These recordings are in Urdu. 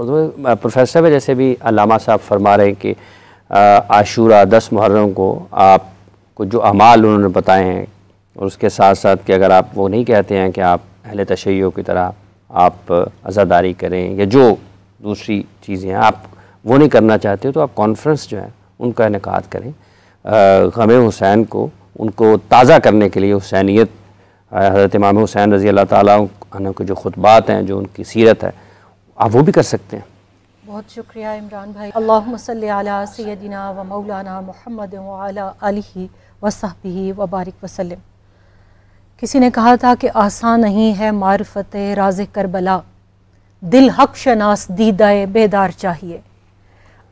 پروفیسر جیسے بھی علامہ صاحب فرما رہے ہیں کہ عاشورہ 10 محرم کو آپ کو جو اعمال انہوں نے بتائے ہیں، اور اس کے ساتھ ساتھ کہ اگر آپ وہ نہیں کہتے ہیں کہ آپ اہل تشیع کی طرح آپ عزاداری کریں یا جو دوسری چیزیں ہیں آپ وہ نہیں کرنا چاہتے ہو، تو آپ کانفرنس جو ہے ان کا انعقاد کریں، غم حسین کو ان کو تازہ کرنے کے لیے، حسینیت حضرت امام حسین رضی اللہ تعالیٰ عنہ کے جو خطبات ہیں، جو ان کی سیرت ہے، آپ وہ بھی کر سکتے ہیں۔ بہت شکریہ عمران بھائی۔ اللہم صلی علی سیدنا و مولانا محمد وعلی آلہ وصحبہ وبارک وسلم۔ کسی نے کہا تھا کہ آسان نہیں ہے معرفت راز کربلا، دل حق شناس دیدہ بیدار چاہیے۔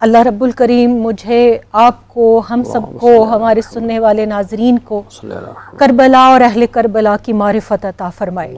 اللہ رب الکریم مجھے، آپ کو، ہم سب کو، ہمارے سننے والے ناظرین کو کربلا اور اہل کربلا کی معرفت عطا فرمائے،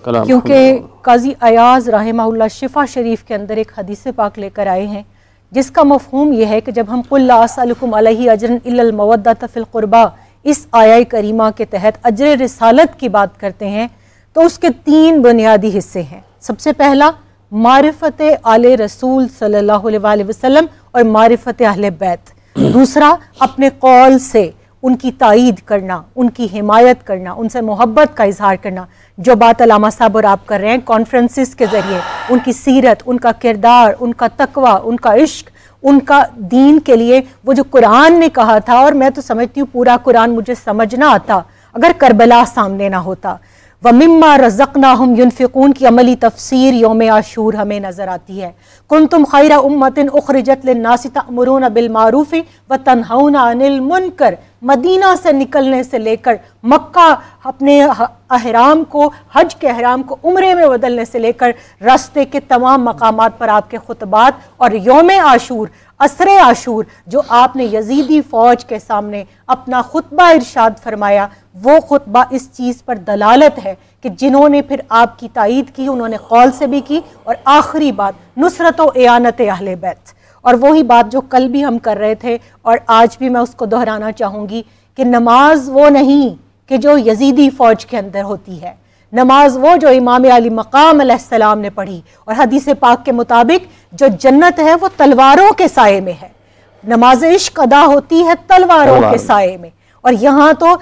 کیونکہ قاضی ایاز رحمہ اللہ شفا شریف کے اندر ایک حدیث پاک لے کر آئے ہیں جس کا مفہوم یہ ہے کہ جب ہم قل لا اسألکم علیہ اجرا الا المودۃ فی القربى اس آیہ کریمہ کے تحت اجر رسالت کی بات کرتے ہیں تو اس کے 3 بنیادی حصے ہیں۔ سب سے پہلا معرفت آل رسول صلی اللہ علیہ وآلہ وسلم اور معرفت اہل بیت، دوسرا اپنے قول سے ان کی تائید کرنا، ان کی حمایت کرنا، ان سے محبت کا اظہار کرنا، جو بات علامہ صاحب اور آپ کر رہے ہیں کانفرنسز کے ذریعے، ان کی سیرت، ان کا کردار، ان کا تقوی، ان کا عشق، ان کا دین کے لیے وہ جو قرآن نے کہا تھا، اور میں تو سمجھتی ہوں پورا قرآن مجھے سمجھنا آتا اگر کربلا سامنے نہ ہوتا۔ وَمِمَّا رَزَقْنَاهُمْ يُنْفِقُونَ کی عملی تفسیر یوم عاشور ہمیں نظر آتی ہے۔ كُنْتُمْ خَيْرَ أُمَّةٍ أُخْرِجَتْ لِلنَّاسِ تَأْمُرُونَ بِالْمَعْرُوفِ وَتَنْهَوْنَ عَنِ الْمُنْكَرِ، مدینہ سے نکلنے سے لے کر مکہ اپنے احرام کو، حج کے احرام کو عمرے میں بدلنے سے لے کر راستے کے تمام مقامات پر آپ کے خطبات، اور یوم عاشور، عصر عاشور جو آپ نے یزیدی فوج کے سامنے اپنا خطبہ ارشاد فرمایا، وہ خطبہ اس چیز پر دلالت ہے کہ جنہوں نے پھر آپ کی تائید کی انہوں نے قول سے بھی کی، اور آخری بات نصرت و اعانت اہل بیت، اور وہی بات جو کل بھی ہم کر رہے تھے اور آج بھی میں اس کو دہرانا چاہوں گی کہ نماز وہ نہیں کہ جو یزیدی فوج کے اندر ہوتی ہے، نماز وہ جو امام علی مقام علیہ السلام نے پڑھی، اور حدیث پاک کے مطابق جو جنت ہے وہ تلواروں کے سائے میں ہے، نماز عشق ادا ہوتی ہے تلواروں کے سائے میں۔ اور یہاں تو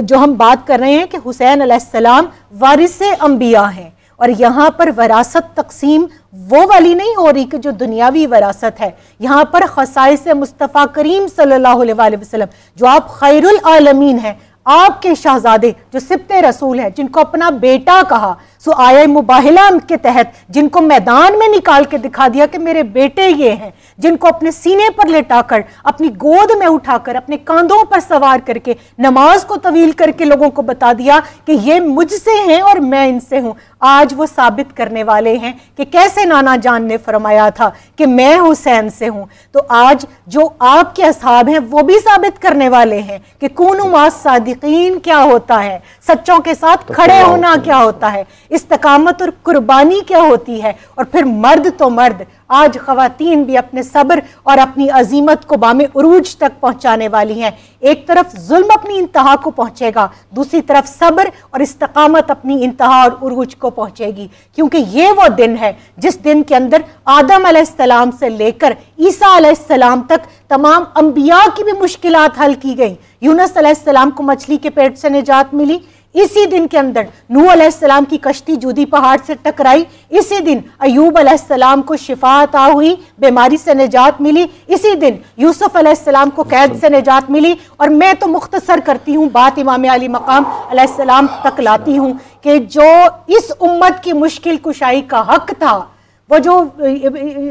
جو ہم بات کر رہے ہیں کہ حسین علیہ السلام وارث انبیاء ہیں، اور یہاں پر وراثت تقسیم وہ والی نہیں ہو رہی کہ جو دنیاوی وراثت ہے، یہاں پر خصائص مصطفیٰ کریم صلی اللہ علیہ وآلہ وسلم جو آپ خیر العالمین ہیں، آپ کے شہزادے جو سبط رسول ہیں، جن کو اپنا بیٹا کہا، سو آیہ مباہلہ کے تحت جن کو میدان میں نکال کے دکھا دیا کہ میرے بیٹے یہ ہیں، جن کو اپنے سینے پر لٹا کر، اپنی گود میں اٹھا کر، اپنے کاندھوں پر سوار کر کے نماز کو طویل کر کے لوگوں کو بتا دیا کہ یہ مجھ سے ہیں اور میں ان سے ہوں، آج وہ ثابت کرنے والے ہیں کہ کیسے نانا جان نے فرمایا تھا کہ میں حسین سے ہوں، تو آج جو آپ کے اصحاب ہیں وہ بھی ثابت کرنے والے ہیں کہ کونوا مع الصادقین کیا ہوتا ہے، سچوں کے ساتھ کھڑے ہونا کیا ہوتا ہے، استقامت اور قربانی کیا ہوتی ہے، اور پھر مرد تو مرد، آج خواتین بھی اپنے صبر اور اپنی عظیمت کو بام عروج تک پہنچانے والی ہیں۔ ایک طرف ظلم اپنی انتہا کو پہنچے گا، دوسری طرف صبر اور استقامت اپنی انتہا اور عروج کو پہنچے گی، کیونکہ یہ وہ دن ہے جس دن کے اندر آدم علیہ السلام سے لے کر عیسیٰ علیہ السلام تک تمام انبیاء کی بھی مشکلات حل کی گئیں۔ یونس علیہ السلام کو مچھلی کے پیٹ سے نجات ملی، اسی دن کے اندر نوح علیہ السلام کی کشتی جودی پہاڑ سے ٹکرائی، اسی دن ایوب علیہ السلام کو شفا عطا ہوئی، بیماری سے نجات ملی، اسی دن یوسف علیہ السلام کو قید سے نجات ملی۔ اور میں تو مختصر کرتی ہوں بات، امام علی مقام علیہ السلام تک لاتی ہوں کہ جو اس امت کی مشکل کشائی کا حق تھا، وہ جو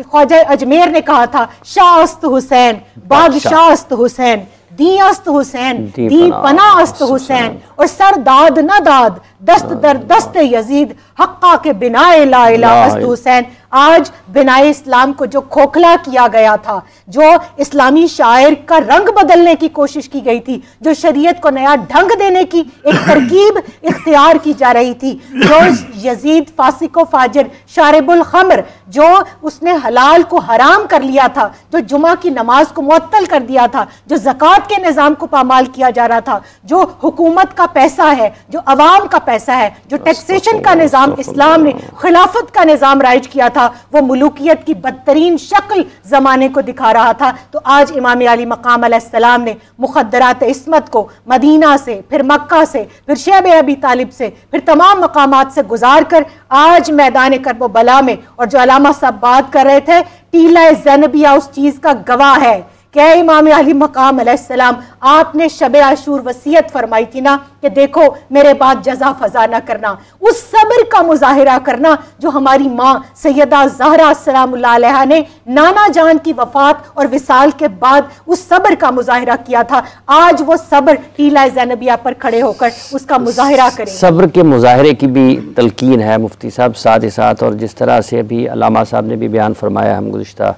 خواجہ اجمیر نے کہا تھا، شاہ است حسین، بادشاہ است حسین، دی است حسین، دی پناہ است حسین، اور سر داد نہ داد، دست در دست یزید، حقا کے بنائے لا الہ است حسین۔ آج بنائے اسلام کو جو کھوکھلا کیا گیا تھا، جو اسلامی شاعر کا رنگ بدلنے کی کوشش کی گئی تھی، جو شریعت کو نیا ڈھنگ دینے کی ایک ترکیب اختیار کی جا رہی تھی، جو یزید فاسق و فاجر شارب الخمر، جو اس نے حلال کو حرام کر لیا تھا، جو جمعہ کی نماز کو معطل کر دیا تھا، جو زکوٰۃ کے نظام کو پامال کیا جا رہا تھا، جو حکومت کا پیسہ ہے، جو عوام کا پیسہ ہے، جو ٹیکسیشن کا نظام اسلام نے خلافت کا نظام رائج کیا تھا، تھا وہ ملوکیت کی بدترین شکل زمانے کو دکھا رہا تھا، تو آج امام علی مقام علیہ السلام نے مخدرات عصمت کو مدینہ سے، پھر مکہ سے، پھر شیب ابی طالب سے، پھر تمام مقامات سے گزار کر آج میدان کرب و بلا میں، اور جو علامہ صاحب بات کر رہے تھے ٹیلہ زینبیہ اس چیز کا گواہ ہے کہ اے امام علی مقام علیہ السلام، آپ نے شب عاشور وصیت فرمائی تھی نا کہ دیکھو میرے بعد جزا فضا نہ کرنا، اس صبر کا مظاہرہ کرنا جو ہماری ماں سیدہ زہرا السلام اللہ علیہ نے نانا جان کی وفات اور وصال کے بعد اس صبر کا مظاہرہ کیا تھا، آج وہ صبر ٹیلہ زینبیہ پر کھڑے ہو کر اس کا مظاہرہ کریں۔ صبر کے مظاہرے کی بھی تلقین ہے مفتی صاحب ساتھ ہی ساتھ، اور جس طرح سے ابھی علامہ صاحب نے بھی بیان فرمایا، ہم گزشتہ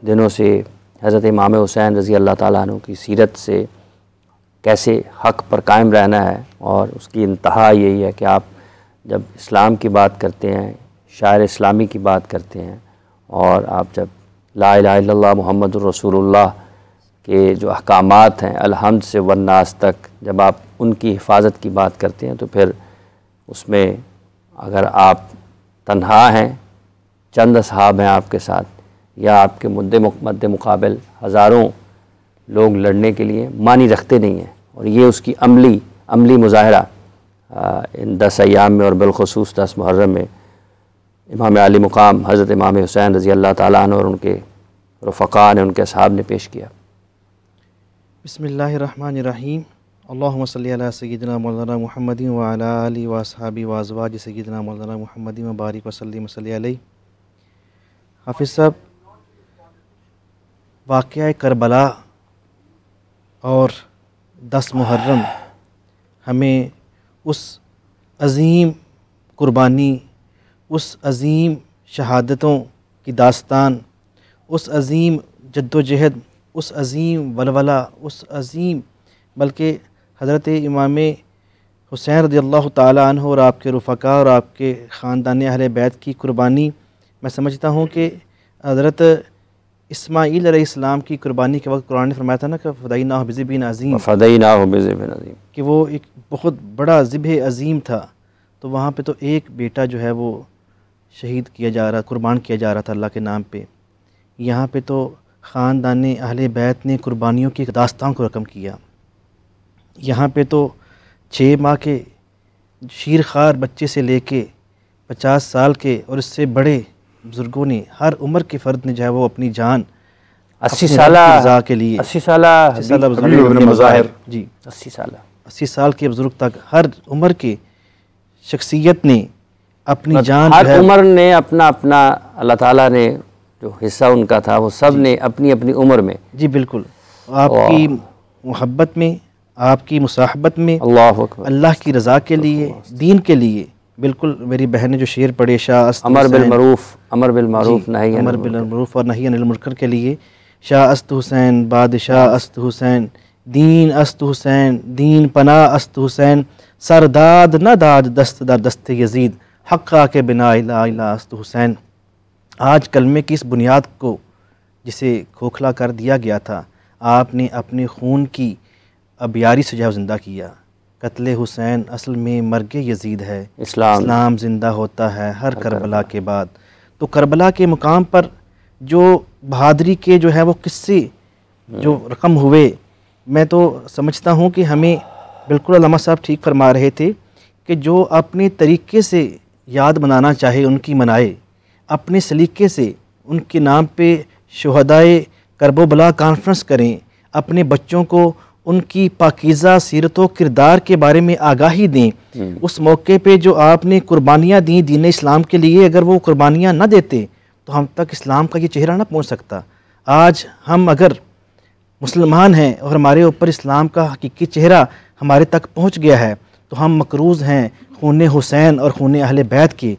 دنوں سے حضرت امام حسین رضی اللہ تعالیٰ عنہ کی سیرت سے کیسے حق پر قائم رہنا ہے، اور اس کی انتہا یہی ہے کہ آپ جب اسلام کی بات کرتے ہیں، شاعر اسلامی کی بات کرتے ہیں، اور آپ جب لا الہ الا اللہ محمد الرسول اللہ کے جو احکامات ہیں الحمد سے والناس تک، جب آپ ان کی حفاظت کی بات کرتے ہیں، تو پھر اس میں اگر آپ تنہا ہیں، چند اصحاب ہیں آپ کے ساتھ، یا آپ کے مد مقابل ہزاروں لوگ لڑنے کے لیے معنی رکھتے نہیں ہیں، اور یہ اس کی عملی مظاہرہ ان 10 ایام میں اور بالخصوص 10 محرم میں امام علی مقام حضرت امام حسین رضی اللہ تعالیٰ عنہ اور ان کے رفقاء نے، ان کے اصحاب نے پیش کیا۔ بسم اللہ الرحمن الرحیم، اللہم صلی علی سیدنا مولانا محمد وعلی آلہ واصحابہ وازواج سیدنا مولانا محمد وبارک وسلم صلی علیہ۔ حافظ صاحب، واقعہ کربلا اور 10 محرم ہمیں اس عظیم قربانی، اس عظیم شہادتوں کی داستان، اس عظیم جد و جہد، اس عظیم ولولہ، اس عظیم بلکہ حضرت امام حسین رضی اللہ تعالیٰ عنہ اور آپ کے رفقاء اور آپ کے خاندان اہل بیت کی قربانی، میں سمجھتا ہوں کہ حضرت اسماعیل علیہ السلام کی قربانی کے وقت قرآن نے فرمایا تھا نا کہ فدیناہ بذبح عظیم، کہ وہ ایک بہت بڑا ذبح عظیم تھا، تو وہاں پہ تو ایک بیٹا جو ہے وہ شہید کیا جا رہا، قربان کیا جا رہا تھا اللہ کے نام پہ، یہاں پہ تو خاندان اہل بیت نے قربانیوں کی داستان کو رقم کیا۔ یہاں پہ تو 6 ماہ کے شیرخوار بچے سے لے کے 50 سال کے اور اس سے بڑے بزرگوں نے، ہر عمر کے فرد نے جو ہے وہ اپنی جان 80 سالہ رضا کے لیے، 80 سالہ جی 80 سال کے بزرگ تک ہر عمر کے شخصیت نے اپنی جان، ہر عمر نے اپنا اللہ تعالیٰ نے جو حصہ ان کا تھا وہ سب نے اپنی عمر میں، جی بالکل، آپ کی محبت میں، آپ کی مصاحبت میں، اللہ اکبر، اللہ کی رضا کے لیے، دین کے لیے، بالکل میری بہن نے جو شعر پڑھے، شاہ است امر بالمعروف نہی عن المنکر کے لیے، شاہ است حسین بادشاہ است حسین، دین است حسین، دین پناہ است حسین، سرداد نہ داد دست در دست یزید، حقہ کے بنا الہ الہ است حسین۔ آج کلمے کی اس بنیاد کو جسے کھوکھلا کر دیا گیا تھا، آپ نے اپنے خون کی ابیاری سے جو زندہ کیا۔ قتل حسین اصل میں مرگ یزید ہے، اسلام زندہ ہوتا ہے ہر کربلا کے بعد۔ تو کربلا کے مقام پر جو بہادری کے جو ہے وہ قصے جو رقم ہوئے، میں تو سمجھتا ہوں کہ ہمیں بالکل علامہ صاحب ٹھیک فرما رہے تھے کہ جو اپنے طریقے سے یاد منانا چاہے ان کی منائے، اپنے سلیقے سے ان کے نام پہ شہدائے کرب و بلا کانفرنس کریں، اپنے بچوں کو ان کی پاکیزہ سیرت و کردار کے بارے میں آگاہی دیں۔ اس موقع پہ جو آپ نے قربانیاں دیں دین اسلام کے لیے، اگر وہ قربانیاں نہ دیتے تو ہم تک اسلام کا یہ چہرہ نہ پہنچ سکتا۔ آج ہم اگر مسلمان ہیں اور ہمارے اوپر اسلام کا حقیقی چہرہ ہمارے تک پہنچ گیا ہے تو ہم مقروض ہیں خون حسین اور خون اہل بیت کے،